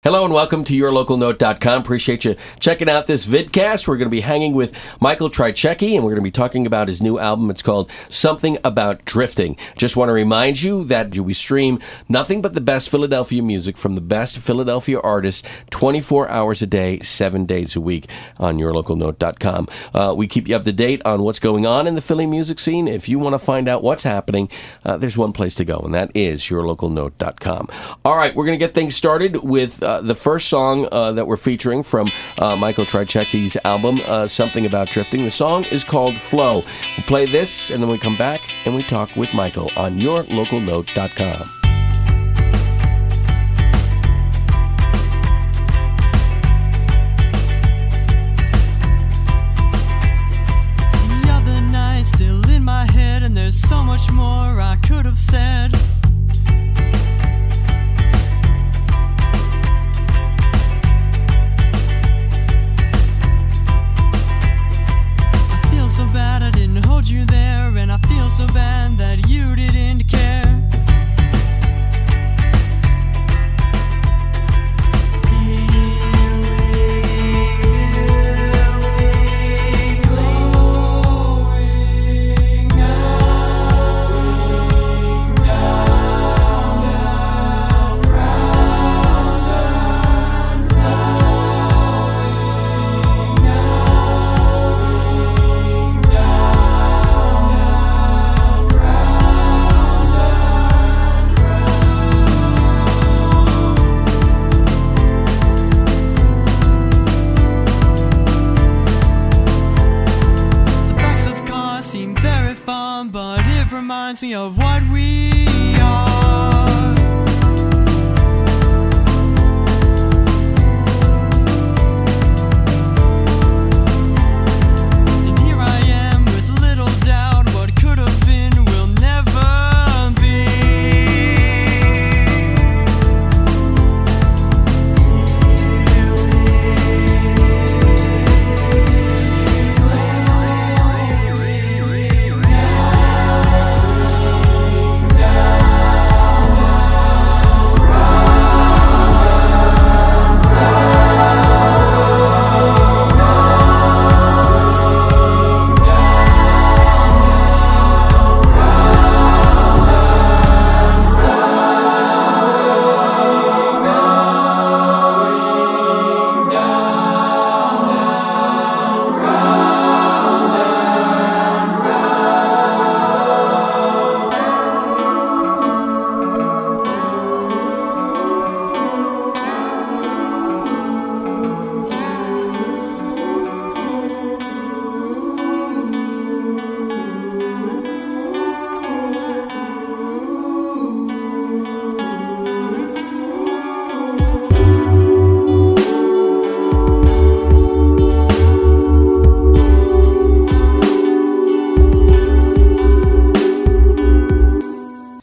Hello and welcome to yourlocalnote.com. Appreciate you checking out this vidcast. We're going to be hanging with Michael Trycheckyi, and we're going to be talking about his new album. It's called Something About Drifting. Just want to remind you that we stream nothing but the best Philadelphia music from the best Philadelphia artists 24 hours a day, 7 days a week on yourlocalnote.com. We keep you up to date on what's going on in the Philly music scene. If you want to find out what's happening, there's one place to go, and that is yourlocalnote.com. All right, we're going to get things started with the first song that we're featuring from Michael Trycheckyi's album, Something About Drifting. The song is called Flow. We'll play this, and then we come back and we talk with Michael on yourlocalnote.com. The other night, still in my head, and there's so much more I could have said. So bad I didn't hold you there, and I feel so bad that you didn't care. But it reminds me of what we are. And here I am with little doubt, what could have been will never be.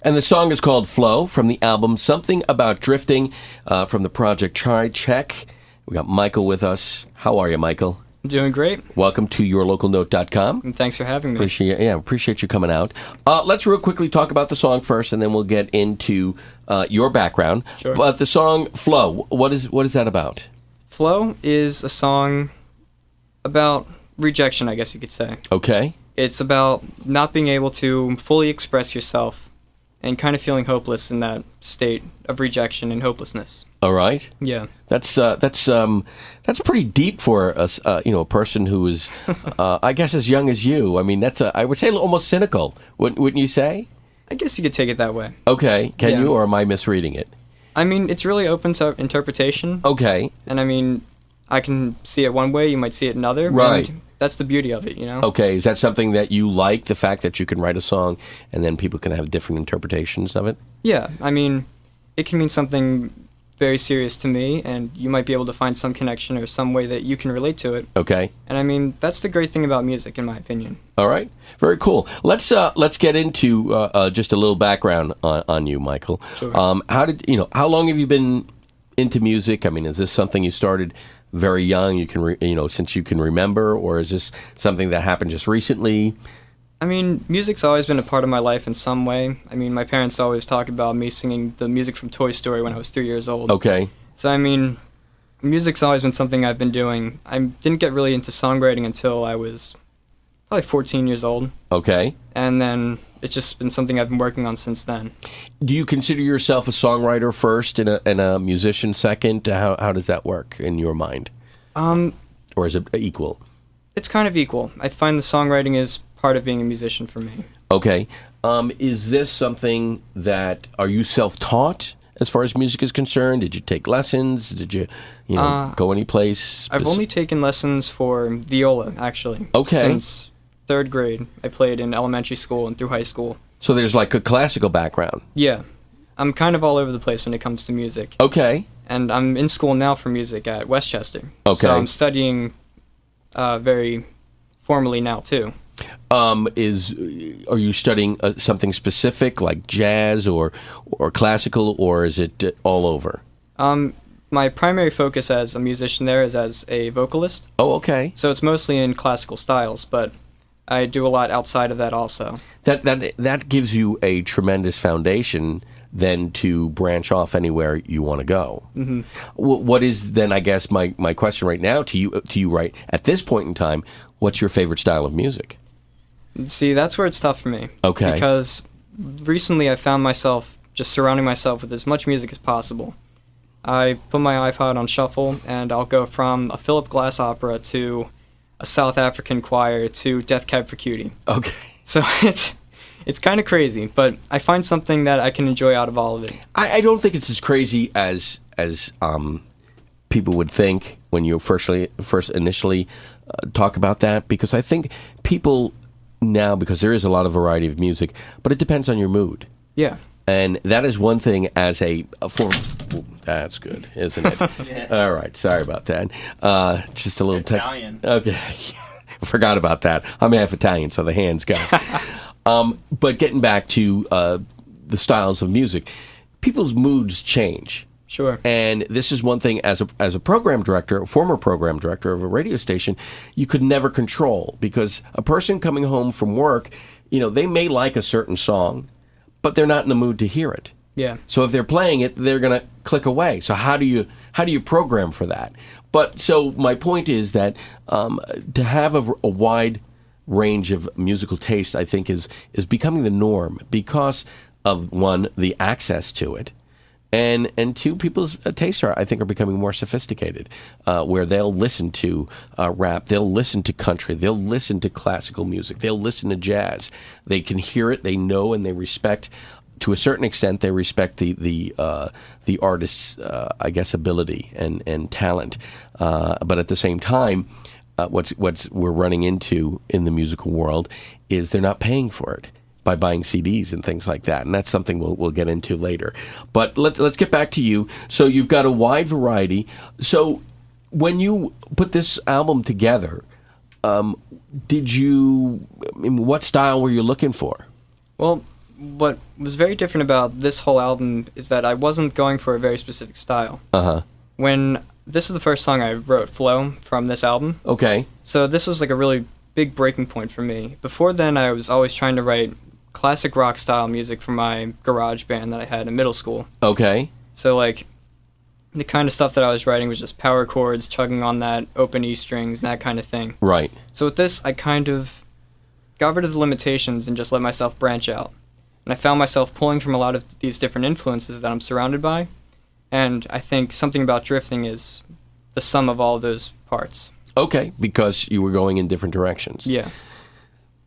And the song is called Flow from the album Something About Drifting from the project Trycheck. We got Michael with us. How are you, Michael? I'm doing great. Welcome to yourlocalnote.com. And thanks for having me. Appreciate you coming out. Let's real quickly talk about the song first, and then we'll get into your background. Sure. But the song Flow, what is that about? Flow is a song about rejection, I guess you could say. Okay. It's about not being able to fully express yourself and kind of feeling hopeless in that state of rejection and hopelessness. All right. Yeah. That's pretty deep for a person who is, I guess, as young as you. I mean, I would say almost cynical. Wouldn't you say? I guess you could take it that way. Okay. Can Yeah. you, or am I misreading it? I mean, it's really open to interpretation. Okay. And I mean, I can see it one way, you might see it another. Right. And that's the beauty of it, you know? Okay. Is that something that you like, the fact that you can write a song and then people can have different interpretations of it? Yeah. I mean, it can mean something very serious to me, and you might be able to find some connection or some way that you can relate to it. Okay. And I mean, that's the great thing about music, in my opinion. All right. Very cool. Let's get into just a little background on you, Michael. Sure. How long have you been into music? I mean, is this something you started very young? You can since you can remember, or is this something that happened just recently? I mean, music's always been a part of my life in some way. I mean, my parents always talk about me singing the music from Toy Story when I was 3 years old. Okay. So, I mean, music's always been something I've been doing. I didn't get really into songwriting until I was probably 14 years old. Okay. And then it's just been something I've been working on since then. Do you consider yourself a songwriter first and a musician second? How does that work in your mind? Or is it equal? It's kind of equal. I find the songwriting is part of being a musician for me. Okay. Is this something that, are you self-taught as far as music is concerned? Did you take lessons? Did you go any place? I've only taken lessons for viola, actually. Okay. Since 3rd grade. I played in elementary school and through high school. So there's like a classical background. Yeah. I'm kind of all over the place when it comes to music. Okay. And I'm in school now for music at Westchester. Okay. So I'm studying very formally now, too. Are you studying something specific like jazz or classical, or is it all over? My primary focus as a musician there is as a vocalist. Oh, okay. So it's mostly in classical styles, but I do a lot outside of that also. That gives you a tremendous foundation then to branch off anywhere you want to go. Mm-hmm. What is then, I guess, my question right now to you right at this point in time, what's your favorite style of music? See, that's where it's tough for me. Okay. Because recently I found myself just surrounding myself with as much music as possible. I put my iPod on shuffle, and I'll go from a Philip Glass opera to a South African choir to Death Cab for Cutie. Okay. So it's kind of crazy, but I find something that I can enjoy out of all of it. I don't think it's as crazy as people would think when you first initially talk about that, because I think people now, because there is a lot of variety of music, but it depends on your mood. Yeah. And that is one thing as a form. That's good, isn't it? Yeah. All right, sorry about that. Just a little Italian. Okay, forgot about that. I'm half Italian, so the hands go. But getting back to the styles of music, people's moods change. Sure. And this is one thing as a program director, a former program director of a radio station, you could never control, because a person coming home from work, they may like a certain song, but they're not in the mood to hear it. Yeah. So if they're playing it, they're going to click away. So how do you program for that? But so my point is that to have a wide range of musical taste, I think is becoming the norm because of, one, the access to it, and two, people's tastes I think are becoming more sophisticated, where they'll listen to rap, they'll listen to country, they'll listen to classical music, they'll listen to jazz. They can hear it, they know, and they respect. To a certain extent, they respect the artist's, I guess, ability and talent. But at the same time, what's we're running into in the musical world is they're not paying for it by buying CDs and things like that, and that's something we'll get into later. But let's get back to you. So you've got a wide variety. So when you put this album together, what style were you looking for? Well, what was very different about this whole album is that I wasn't going for a very specific style. Uh-huh. When this is the first song I wrote, Flow, from this album. Okay. So this was like a really big breaking point for me. Before then, I was always trying to write classic rock style music for my garage band that I had in middle school. Okay. So like the kind of stuff that I was writing was just power chords, chugging on that open E strings and that kind of thing. Right. So with this, I kind of got rid of the limitations and just let myself branch out. And I found myself pulling from a lot of these different influences that I'm surrounded by. And I think something about drifting is the sum of all of those parts. Okay, because you were going in different directions. Yeah.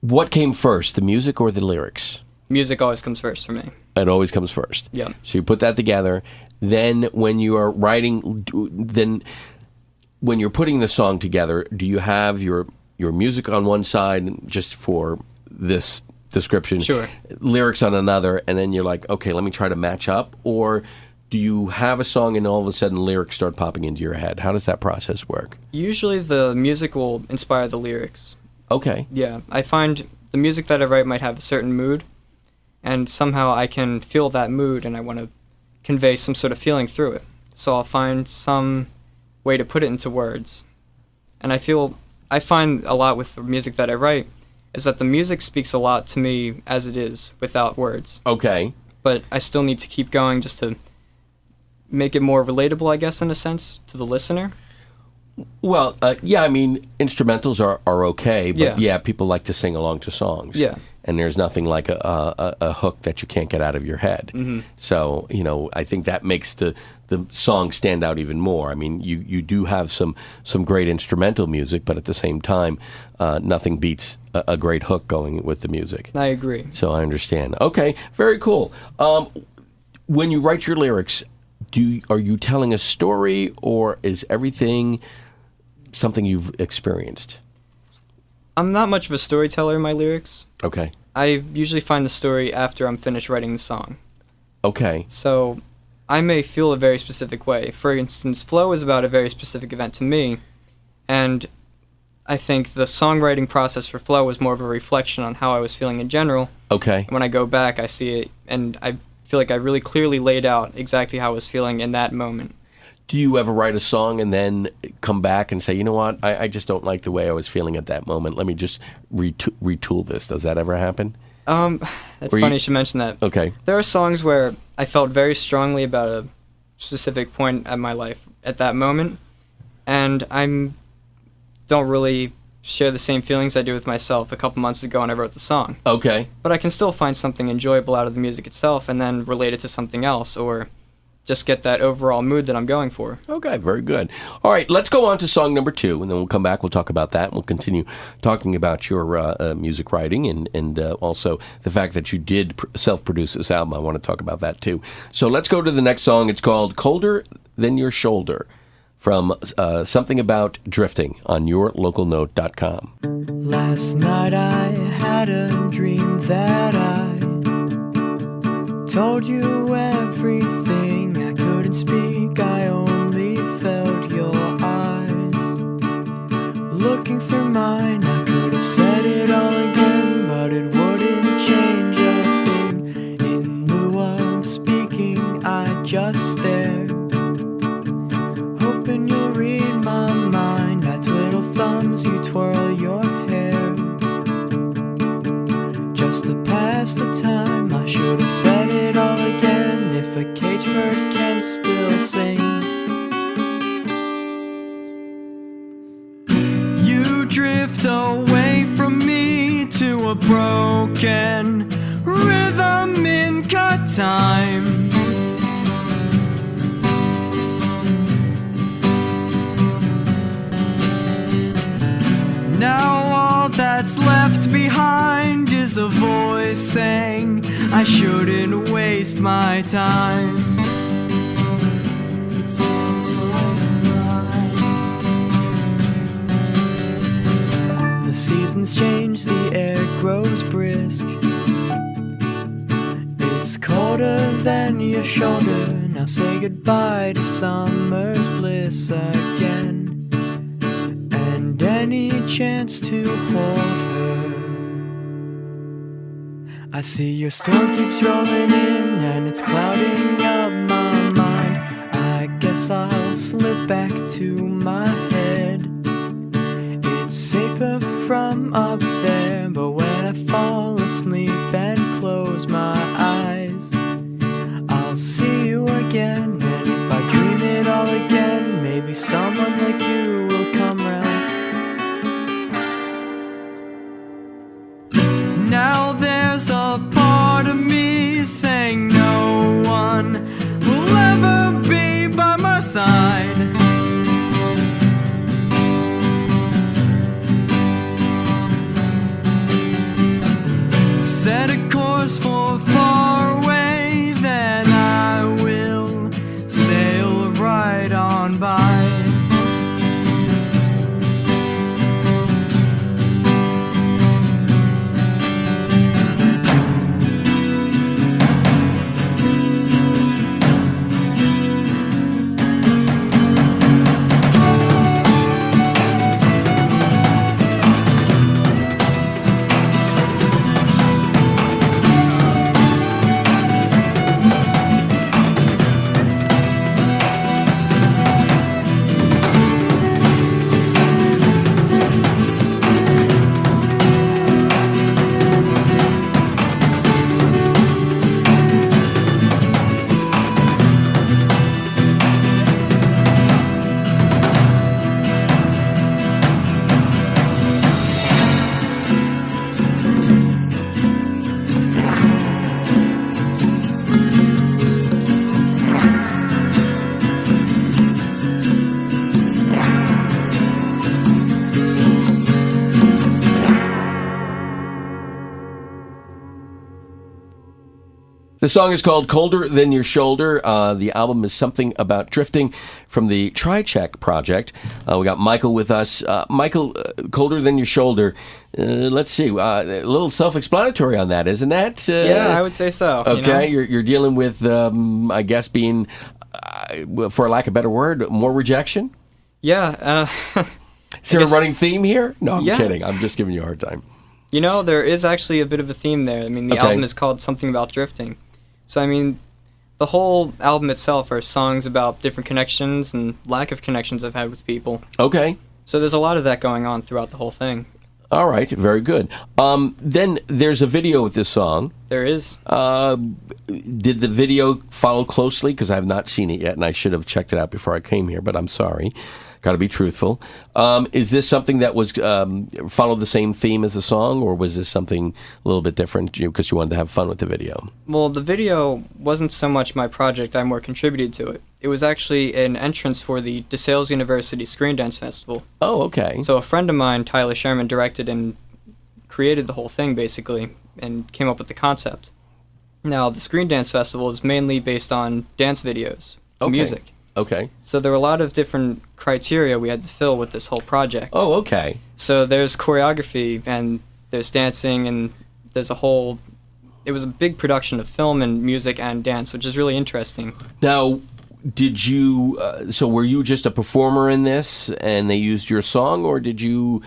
What came first, the music or the lyrics? Music always comes first for me. It always comes first. Yeah. So you put that together. Then when you are writing, when you're putting the song together, do you have your music on one side just for this description, Sure, lyrics on another, and then you're like, okay, let me try to match up? Or do you have a song and all of a sudden lyrics start popping into your head? How does that process work? Usually the music will inspire the lyrics. Okay. Yeah, I find the music that I write might have a certain mood, and somehow I can feel that mood and I want to convey some sort of feeling through it. So I'll find some way to put it into words. And I find a lot with the music that I write is that the music speaks a lot to me as it is without words. Okay. But I still need to keep going just to make it more relatable, I guess, in a sense, to the listener. Well, yeah, I mean, instrumentals are okay, but Yeah. people like to sing along to songs. Yeah. And there's nothing like a hook that you can't get out of your head. Mm-hmm. So, I think that makes the song stand out even more. I mean, you do have some great instrumental music, but at the same time, nothing beats a great hook going with the music. I agree. So I understand. Okay, very cool. When you write your lyrics, are you telling a story, or is everything something you've experienced? I'm not much of a storyteller in my lyrics. Okay. I usually find the story after I'm finished writing the song. Okay. So I may feel a very specific way. For instance, Flow is about a very specific event to me, and I think the songwriting process for Flow was more of a reflection on how I was feeling in general. Okay. When I go back, I see it, and I feel like I really clearly laid out exactly how I was feeling in that moment. Do you ever write a song and then come back and say, you know what, I just don't like the way I was feeling at that moment. Let me just retool this. Does that ever happen? That's funny you should mention that. Okay. There are songs where I felt very strongly about a specific point at my life at that moment, and I don't really share the same feelings I do with myself a couple months ago when I wrote the song. Okay. But I can still find something enjoyable out of the music itself and then relate it to something else, or just get that overall mood that I'm going for. Okay, very good. All right, let's go on to song number 2, and then we'll come back, we'll talk about that, and we'll continue talking about your music writing and also the fact that you did self-produce this album. I want to talk about that too. So let's go to the next song. It's called Colder Than Your Shoulder, from Something About Drifting on yourlocalnote.com. Last night I had a dream that I told you everything. I couldn't speak, I only felt your eyes looking through mine. I could have said it all again, but it wouldn't change a thing. In lieu of speaking, I just stared, hoping you'll read my mind. I twiddle thumbs, you twirl your hair, just to pass the time. I should have said it all again. If a cage bird can still sing, you drift away from me to a broken rhythm in cut time. Now all that's left behind is a voice saying I shouldn't waste my time. It sounds like the seasons change, the air grows brisk. It's colder than your shoulder. Now say goodbye to summer's bliss again, and any chance to hold her. I see your storm keeps rolling in, and it's clouding up my mind. I guess I'll slip back to my head. It's safer from up there, but when I fall asleep and close my eyes, I'll see you again. And if I dream it all again, maybe someone like you will come round. Now there's a part of me saying no one will ever be by my side. Set a course for far away, then I will sail right on by. The song is called Colder Than Your Shoulder. The album is Something About Drifting from the Trycheck project. We got Michael with us. Michael, Colder Than Your Shoulder. Let's see. A little self-explanatory on that, isn't that? Yeah, I would say so. Okay, you're dealing with, I guess, being, for lack of a better word, more rejection? Yeah. Is there a running theme here? No, I'm Yeah. kidding. I'm just giving you a hard time. There is actually a bit of a theme there. I mean, the album is called Something About Drifting. So, I mean, the whole album itself are songs about different connections and lack of connections I've had with people. Okay. So there's a lot of that going on throughout the whole thing. All right. Very good. Then there's a video with this song. There is. Did the video follow closely? Because I have not seen it yet, and I should have checked it out before I came here, but I'm sorry. Got to be truthful. Is this something that was followed the same theme as the song, or was this something a little bit different because you wanted to have fun with the video? Well, the video wasn't so much my project. I more contributed to it. It was actually an entrance for the DeSales University Screen Dance Festival. Oh, okay. So a friend of mine, Tyler Sherman, directed and created the whole thing, basically, and came up with the concept. Now, the Screen Dance Festival is mainly based on dance videos, music. Okay. So there were a lot of different criteria we had to fill with this whole project. Oh, okay. So there's choreography, and there's dancing, and there's a whole... It was a big production of film and music and dance, which is really interesting. Now, did you... so were you just a performer in this, and they used your song, or did you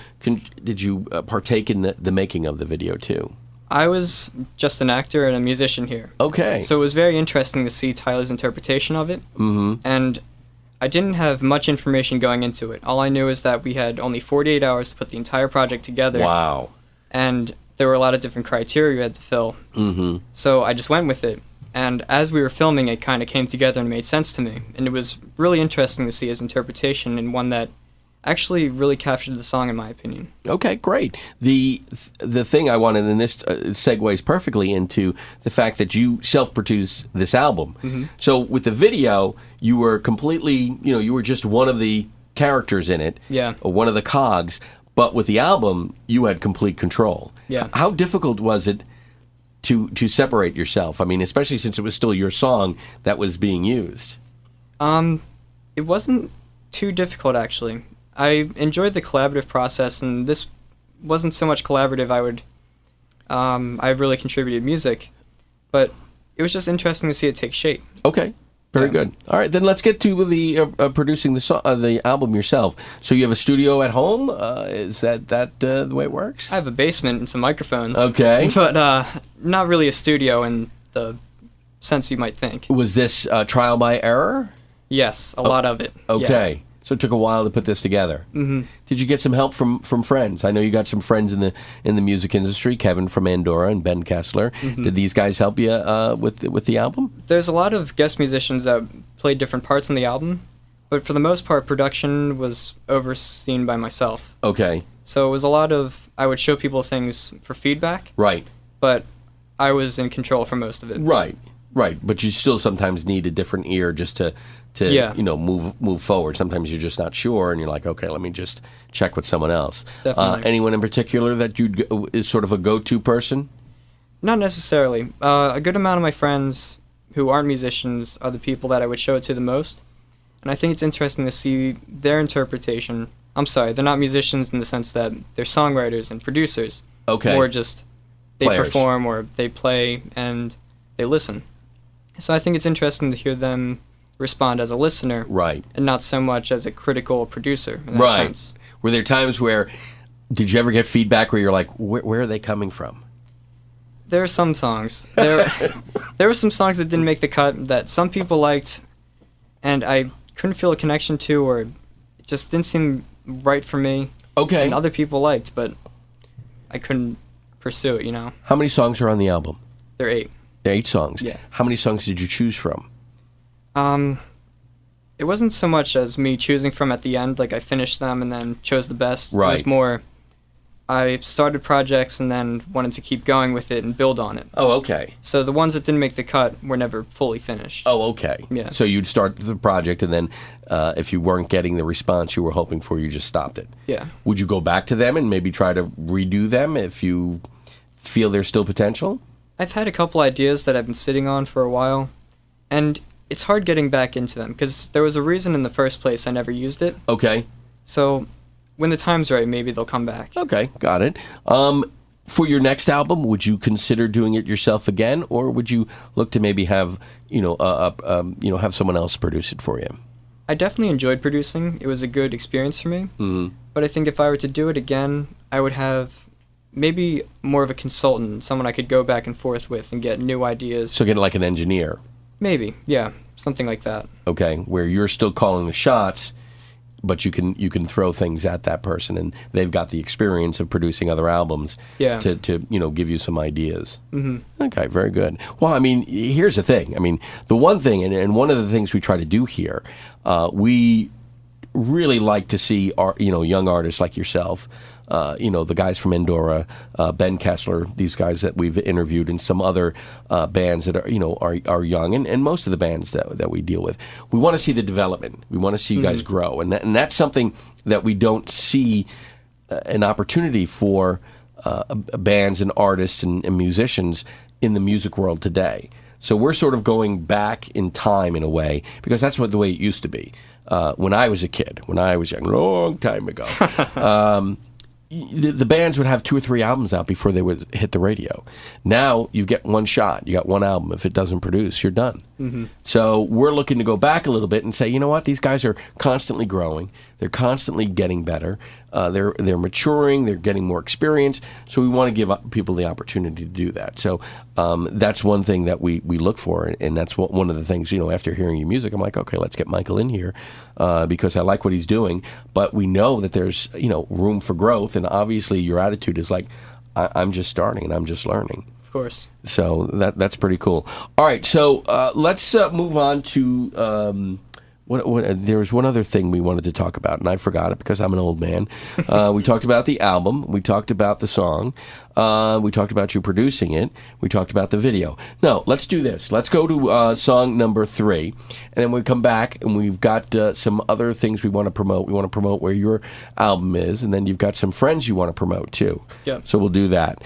partake in the making of the video, too? I was just an actor and a musician here. Okay. So it was very interesting to see Tyler's interpretation of it. Mm-hmm. And I didn't have much information going into it. All I knew is that we had only 48 hours to put the entire project together. Wow. And there were a lot of different criteria we had to fill. Mm-hmm. So I just went with it. And as we were filming, it kind of came together and made sense to me. And it was really interesting to see his interpretation, and one that actually really captured the song, in my opinion. Okay, great. The thing I wanted, and this segues perfectly into the fact that you self-produce this album. Mm-hmm. So with the video, you were completely, you were just one of the characters in it, or one of the cogs. But with the album, you had complete control. Yeah. How difficult was it to separate yourself? I mean, especially since it was still your song that was being used. It wasn't too difficult, actually. I enjoyed the collaborative process, and this wasn't so much collaborative. I really contributed music, but it was just interesting to see it take shape. Okay, very good. All right, then let's get to the producing the album yourself. So you have a studio at home? Is that the way it works? I have a basement and some microphones. Okay, but not really a studio in the sense you might think. Was this trial by error? Yes, a lot of it. Okay. Yeah. So it took a while to put this together. Mm-hmm. Did you get some help from friends? I know you got some friends in the music industry, Kevin from Andorra and Ben Kessler. Mm-hmm. Did these guys help you with the album? There's a lot of guest musicians that played different parts in the album, but for the most part, production was overseen by myself. Okay. So it was a lot of, I would show people things for feedback. Right. But I was in control for most of it. Right. But you still sometimes need a different ear just to move forward. Sometimes you're just not sure, and you're like, okay, let me just check with someone else. Definitely. Anyone in particular that is sort of a go-to person? Not necessarily. A good amount of my friends who aren't musicians are the people that I would show it to the most, and I think it's interesting to see their interpretation. I'm sorry, they're not musicians in the sense that they're songwriters and producers. Okay. Or just they Players. perform or they play and they listen. So I think it's interesting to hear them respond as a listener, right, and not so much as a critical producer in that sense. Were there times where, did you ever get feedback where you're like, where are they coming from? There are some songs. There were some songs that didn't make the cut that some people liked, and I couldn't feel a connection to, or it just didn't seem right for me. Okay. And other people liked, but I couldn't pursue it, How many songs are on the album? There are 8. There are 8 songs. Yeah. How many songs did you choose from? It wasn't so much as me choosing from at the end, like I finished them and then chose the best. Right. It was more, I started projects and then wanted to keep going with it and build on it. Oh, okay. So the ones that didn't make the cut were never fully finished. Oh, okay. Yeah. So you'd start the project, and then if you weren't getting the response you were hoping for, you just stopped it. Yeah. Would you go back to them and maybe try to redo them if you feel there's still potential? I've had a couple ideas that I've been sitting on for a while, and it's hard getting back into them, because there was a reason in the first place I never used it. Okay. So when the time's right, maybe they'll come back. Okay, got it. For your next album, would you consider doing it yourself again, or would you look to maybe have have someone else produce it for you? I definitely enjoyed producing. It was a good experience for me. Mm-hmm. But I think if I were to do it again, I would have maybe more of a consultant, someone I could go back and forth with and get new ideas. So get like an engineer. Maybe, yeah, something like that. Okay, where you're still calling the shots, but you can throw things at that person, and they've got the experience of producing other albums. Yeah. To give you some ideas. Mm-hmm. Okay, very good. Well, I mean, here's the thing. I mean, the one thing, and one of the things we try to do here, we really like to see our young artists like yourself. The guys from Endora, Ben Kessler, these guys that we've interviewed, and some other bands that are young, and most of the bands that we deal with. We want to see the development. We want to see you guys grow, and that's something that we don't see an opportunity for bands and artists and musicians in the music world today. So we're sort of going back in time in a way, because that's the way it used to be. When I was a kid, when I was young, a long time ago. The bands would have 2 or 3 albums out before they would hit the radio. Now you get one shot. You got one album. If it doesn't produce, you're done. Mm-hmm. So we're looking to go back a little bit and say, you know what? These guys are constantly growing. They're constantly getting better. They're maturing. They're getting more experience. So we want to give people the opportunity to do that. So that's one thing that we look for, and that's one of the things. After hearing your music, I'm like, okay, let's get Michael in here because I like what he's doing. But we know that there's room for growth, and obviously your attitude is like, I'm just starting and I'm just learning. Of course. So that's pretty cool. All right, so let's move on to. There was one other thing we wanted to talk about, and I forgot it because I'm an old man. We talked about the album. We talked about the song. We talked about you producing it. We talked about the video. No, let's do this. Let's go to song number 3, and then we come back, and we've got some other things we want to promote. We want to promote where your album is, and then you've got some friends you want to promote, too. Yep. So we'll do that.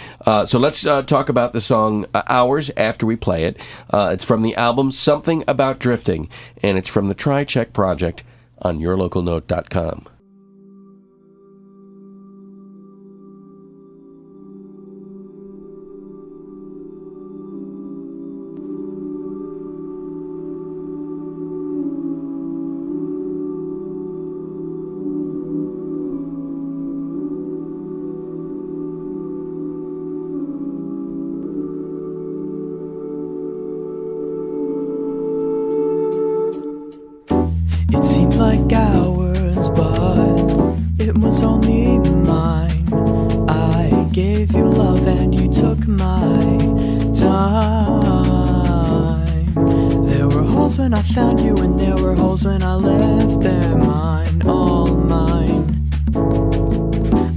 So let's talk about the song Hours after we play it. It's from the album Something About Drifting, and it's from the Trycheck Project on yourlocalnote.com. It seemed like hours, but it was only mine. I gave you love and you took my time. There were holes when I found you, and there were holes when I left. They're mine, all mine.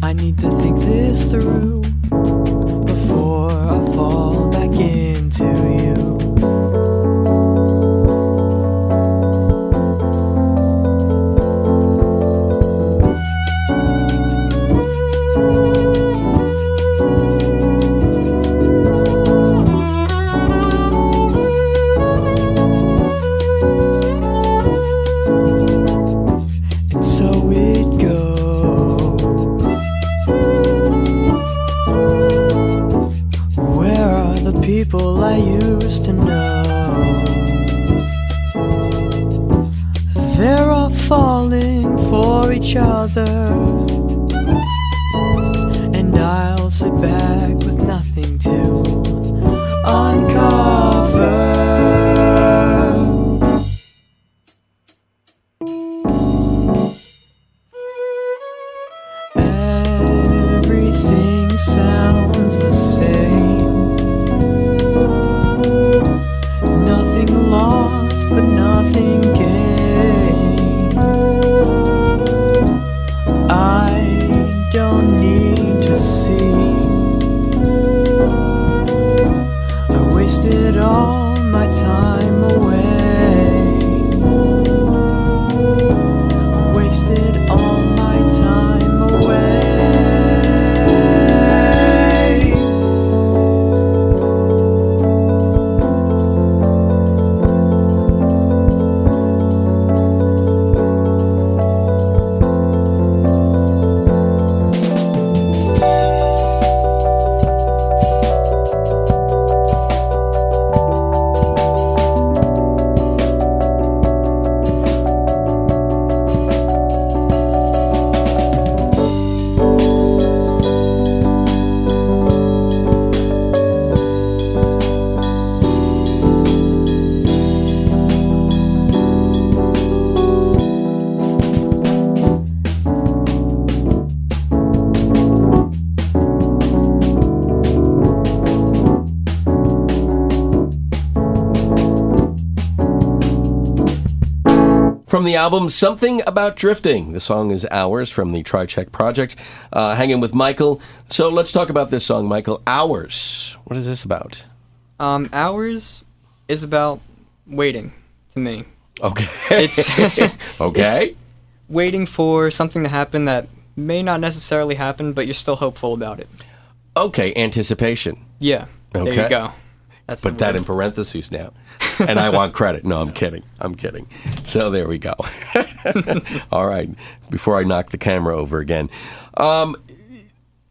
I need to think this through before I fall back into you. People I used to know, they're all falling for each other, and I'll sit back with nothing to uncover. Everything sounds the same. Lost, but nothing gained. I don't need to see. I from the album Something About Drifting. The song is Hours from the Trycheck project. Hanging with Michael. So let's talk about this song, Michael. Hours. What is this about? Hours is about waiting, to me. Okay. It's okay. It's waiting for something to happen that may not necessarily happen, but you're still hopeful about it. Okay, anticipation. Yeah, Okay. there you go. That's Put the that word. in parentheses now. And I want credit. No, I'm kidding. I'm kidding. So there we go. All right. Before I knock the camera over again.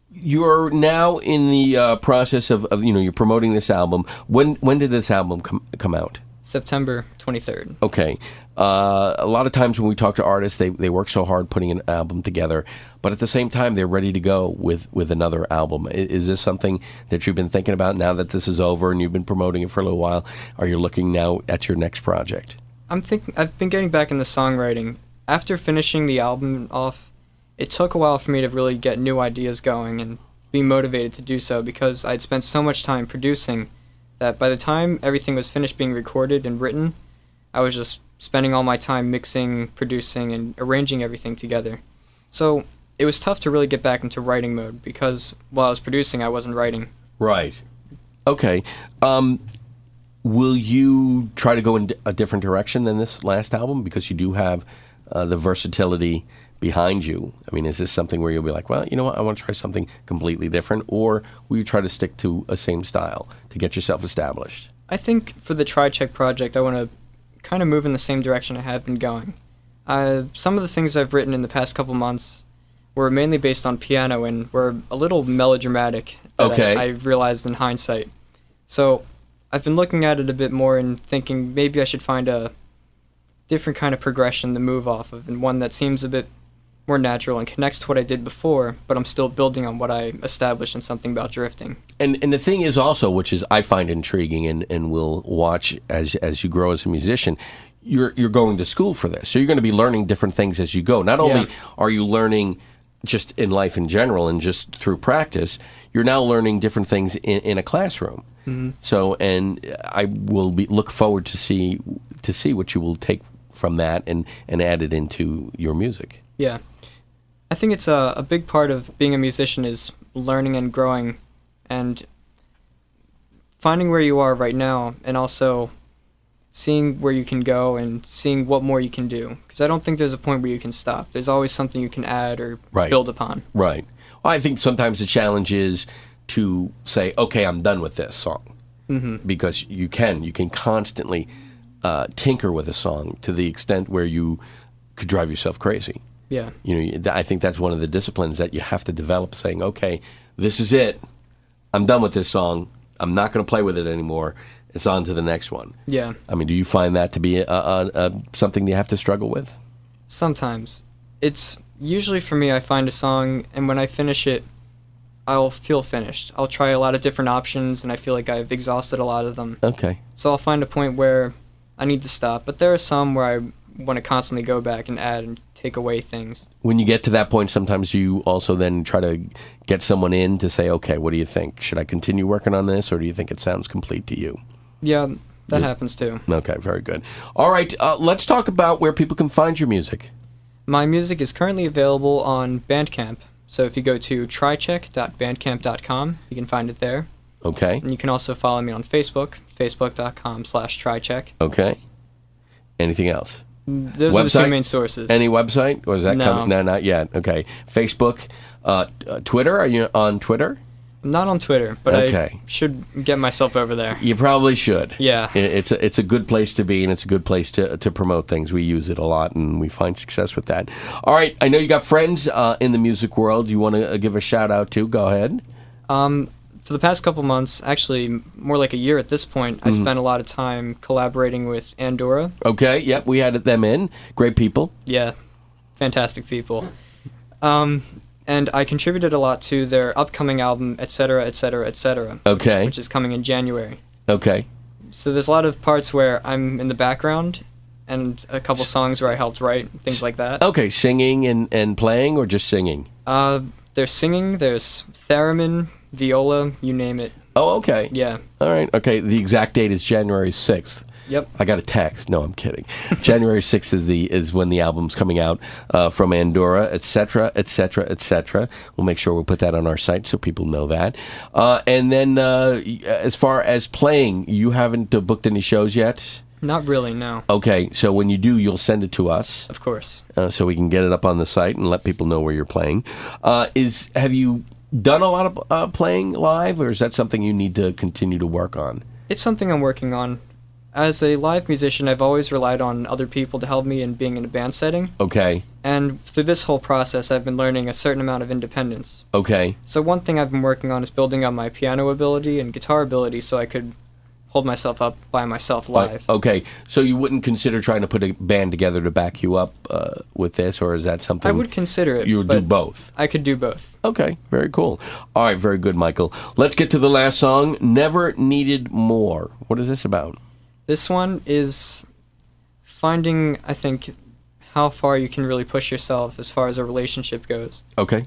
You're now in the process of you're promoting this album. When did this album come out? September 23rd. Okay. A lot of times when we talk to artists, they work so hard putting an album together, but at the same time, they're ready to go with another album. Is this something that you've been thinking about now that this is over and you've been promoting it for a little while? Are you looking now at your next project? I've been getting back into songwriting. After finishing the album off, it took a while for me to really get new ideas going and be motivated to do so because I'd spent so much time producing that by the time everything was finished being recorded and written, I was just spending all my time mixing, producing, and arranging everything together. So it was tough to really get back into writing mode because while I was producing, I wasn't writing. Right. Okay. Will you try to go in a different direction than this last album because you do have the versatility behind you? I mean, is this something where you'll be like, well, you know what, I want to try something completely different, or will you try to stick to a same style to get yourself established? I think for the Trycheck project, I want to kind of move in the same direction I have been going. Some of the things I've written in the past couple months were mainly based on piano and were a little melodramatic that Okay. I realized in hindsight. So I've been looking at it a bit more and thinking maybe I should find a different kind of progression to move off of, and one that seems a bit more natural and connects to what I did before, but I'm still building on what I established in Something About Drifting. And the thing is also, which is I find intriguing and will watch as you grow as a musician, you're going to school for this. So you're going to be learning different things as you go. Not only are you learning just in life in general and just through practice, you're now learning different things in a classroom. Mm-hmm. So, and I will look forward to see what you will take from that and add it into your music. Yeah. I think it's a big part of being a musician is learning and growing and finding where you are right now and also seeing where you can go and seeing what more you can do. Because I don't think there's a point where you can stop. There's always something you can add or build upon. Right. Well, I think sometimes the challenge is to say, okay, I'm done with this song. Mm-hmm. Because you can constantly tinker with a song to the extent where you could drive yourself crazy. Yeah. I think that's one of the disciplines that you have to develop, saying, okay, this is it. I'm done with this song. I'm not going to play with it anymore. It's on to the next one. Yeah. I mean, do you find that to be something you have to struggle with? Sometimes. It's usually for me, I find a song, and when I finish it, I'll feel finished. I'll try a lot of different options, and I feel like I've exhausted a lot of them. Okay. So I'll find a point where I need to stop. But there are some where I want to constantly go back and add and take away things. When you get to that point, sometimes you also then try to get someone in to say, okay, what do you think? Should I continue working on this, or do you think it sounds complete to you? Yeah, that happens too. Okay, very good. All right, let's talk about where people can find your music. My music is currently available on Bandcamp. So if you go to trycheck.bandcamp.com, you can find it there. Okay. And you can also follow me on Facebook, facebook.com/trycheck. Okay. Anything else? Those website? are the two main sources. Any website? Or is that No. coming? No, not yet. Okay. Facebook, Twitter? Are you on Twitter? I'm not on Twitter, but Okay. I should get myself over there. You probably should. Yeah. It's a good place to be, and it's a good place to promote things. We use it a lot, and we find success with that. All right. I know you got friends in the music world you want to give a shout-out to. Go ahead. For the past couple months, actually more like a year at this point, I spent a lot of time collaborating with Andorra. Okay, yep, we had them in. Great people. Yeah, fantastic people. And I contributed a lot to their upcoming album, etc., etc., etc., Okay. which is coming in January. Okay. So there's a lot of parts where I'm in the background, and a couple songs where I helped write, things like that. Okay, singing and playing, or just singing? There's singing, there's theremin, viola, you name it. Oh, okay. Yeah. All right. Okay, the exact date is January 6th. Yep. I got a text. No, I'm kidding. January 6th is when the album's coming out from Andorra, etc., etc., etc. We'll make sure we'll put that on our site so people know that. And then as far as playing, you haven't booked any shows yet? Not really, no. Okay, so when you do, you'll send it to us. Of course. So we can get it up on the site and let people know where you're playing. Have you done a lot of playing live, or is that something you need to continue to work on? It's something I'm working on. As a live musician, I've always relied on other people to help me in being in a band setting. Okay. And through this whole process, I've been learning a certain amount of independence. Okay. So one thing I've been working on is building up my piano ability and guitar ability so I could hold myself up by myself live. Okay. So you wouldn't consider trying to put a band together to back you up with this, or is that something... I would consider it. You would do both? I could do both. Okay. Very cool. All right. Very good, Michael. Let's get to the last song, Never Needed More. What is this about? This one is finding, I think, how far you can really push yourself as far as a relationship goes. Okay.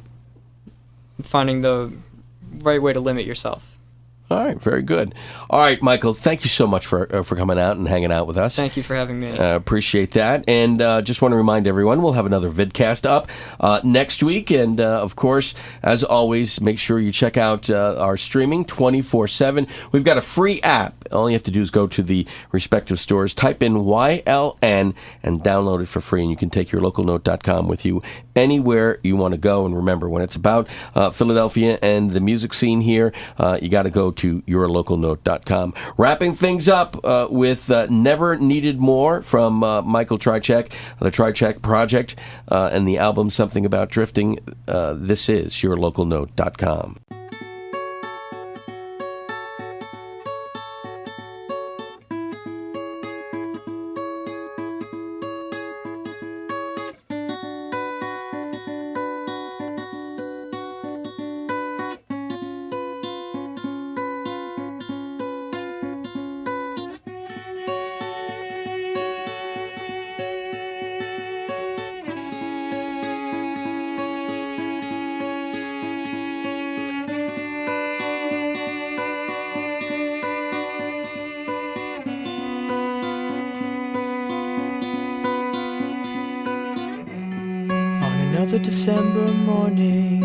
Finding the right way to limit yourself. All right, very good. All right, Michael, thank you so much for coming out and hanging out with us. Thank you for having me. Appreciate that. And just want to remind everyone, we'll have another vidcast up next week. And, of course, as always, make sure you check out our streaming 24/7. We've got a free app. All you have to do is go to the respective stores, type in YLN, and download it for free. And you can take yourlocalnote.com with you anywhere you want to go. And remember, when it's about Philadelphia and the music scene here, you got to go to yourlocalnote.com. Wrapping things up with Never Needed More from Michael Trycheck, the Trycheck Project, and the album Something About Drifting. This is yourlocalnote.com. Another December morning,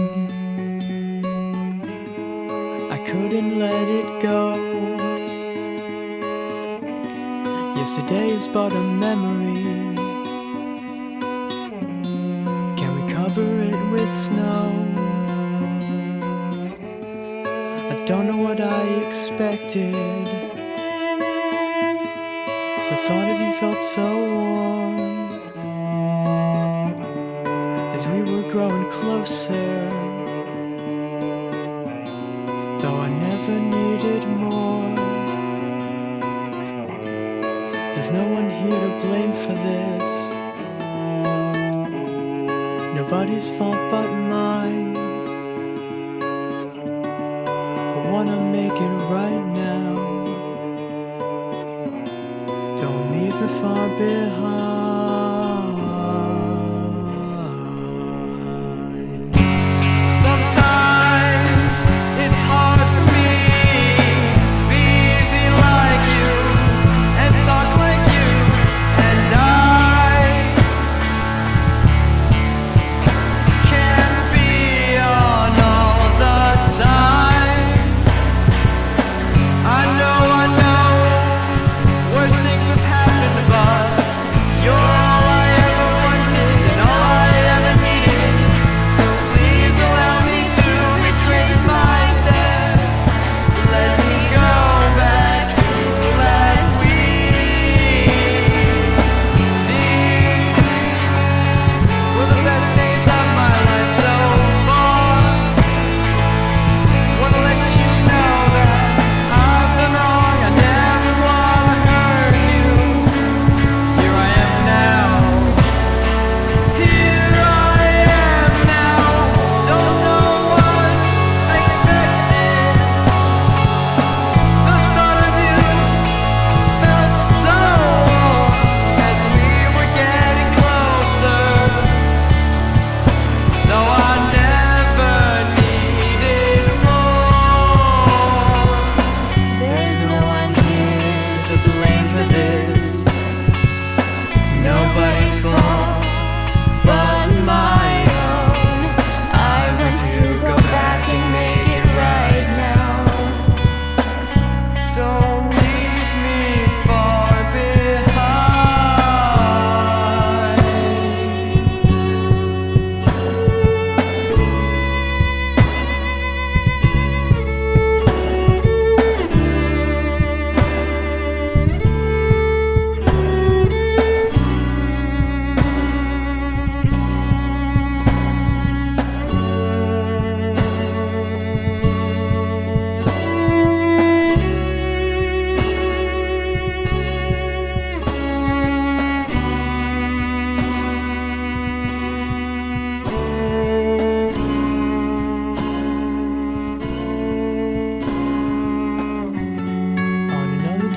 I couldn't let it go. Yesterday is but a memory. Can we cover it with snow? I don't know what I expected. The thought of you felt so warm as we were growing closer, though I never needed more. There's no one here to blame for this, nobody's fault but mine. I wanna make it right now, don't leave me far behind. Worst things have happened, but you're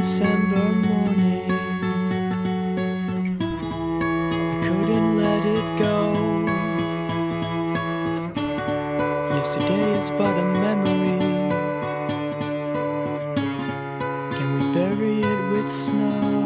December morning. I couldn't let it go. Yesterday is but a memory. Can we bury it with snow?